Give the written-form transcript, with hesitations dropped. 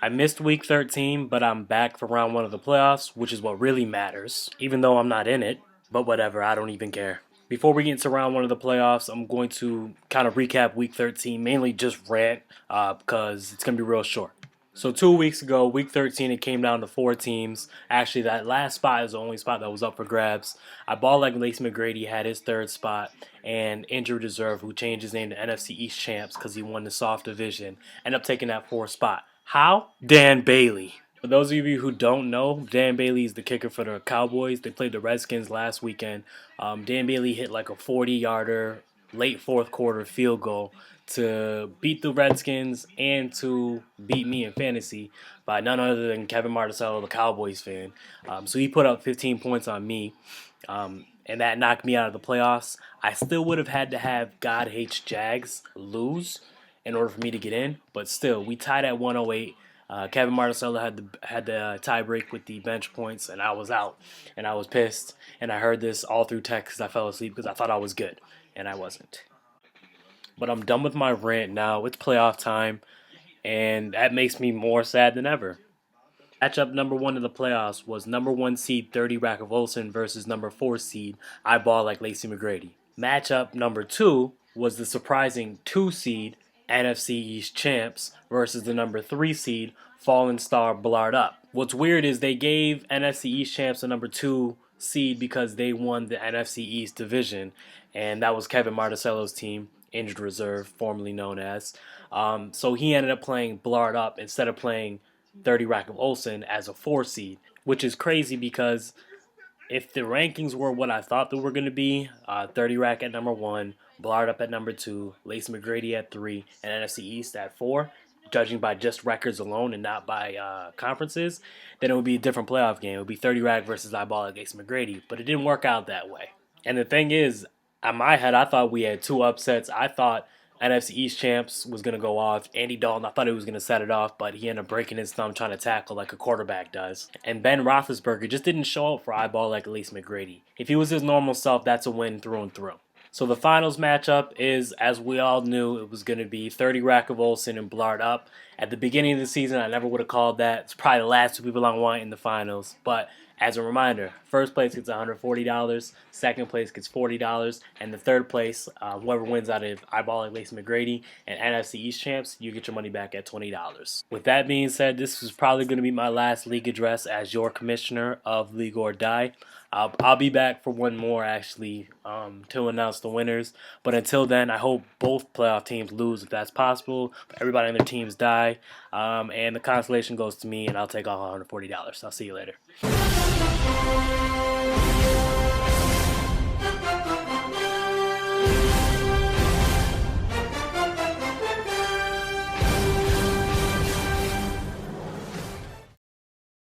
I missed week 13, but I'm back for round one of the playoffs, which is what really matters, even though I'm not in it. But whatever, I don't even care. Before we get into round one of the playoffs, I'm going to kind of recap week 13, mainly just rant, because it's going to be real short. So 2 weeks ago, week 13, it came down to four teams. Actually, that last spot is the only spot that was up for grabs. I ball like Lace McGrady had his third spot, and Injured Reserve, who changed his name to NFC East Champs because he won the soft division, ended up taking that fourth spot. How? Dan Bailey. For those of you who don't know, Dan Bailey is the kicker for the Cowboys. They played the Redskins last weekend. Dan Bailey hit like a 40-yarder late fourth quarter field goal to beat the Redskins and to beat me in fantasy by none other than Kevin Marticello, the Cowboys fan. So he put up 15 points on me, and that knocked me out of the playoffs. I still would have had to have God Hates Jags lose in order for me to get in, but still, we tied at 108. Kevin Marticello had the tie break with the bench points, and I was out, and I was pissed, and I heard this all through text because I fell asleep because I thought I was good, and I wasn't. But I'm done with my rant now. It's playoff time, and that makes me more sad than ever. Matchup number one in the playoffs was number one seed 30 Rack Olsen versus number four seed I Ball Like Lacey McGrady. Matchup number two was the surprising two seed NFC East champs versus the number three seed Fallen Star Blard Up. What's weird is they gave NFC East champs the number two seed because they won the NFC East division, and that was Kevin Marticello's team, Injured Reserve, formerly known as. So he ended up playing Blard Up instead of playing 30 Rack of Olsen as a four seed, which is crazy because if the rankings were what I thought they were going to be, 30 Rack at number one, Blard Up at number two, Lace McGrady at three, and NFC East at four, judging by just records alone and not by conferences, then it would be a different playoff game. It would be 30 Rack versus Eyeball at Lace McGrady, but it didn't work out that way. And the thing is, in my head, I thought we had two upsets. I thought NFC East champs was going to go off. Andy Dalton, I thought he was going to set it off, but he ended up breaking his thumb trying to tackle like a quarterback does. And Ben Roethlisberger just didn't show up for Eyeball like Elise McGrady. If he was his normal self, that's a win through and through. So the finals matchup is, as we all knew, it was going to be 30 Rack of Olsen and Blard Up. At the beginning of the season, I never would have called that. It's probably the last two people I want in the finals. But as a reminder, first place gets $140, second place gets $40, and the third place, whoever wins out of Eyeball like Lace McGrady and NFC East champs, you get your money back at $20. With that being said, this is probably going to be my last league address as your commissioner of League or Die. I'll be back for one more actually to announce the winners. But until then, I hope both playoff teams lose if that's possible. Everybody on their teams die. And the consolation goes to me, and I'll take all $140. I'll see you later.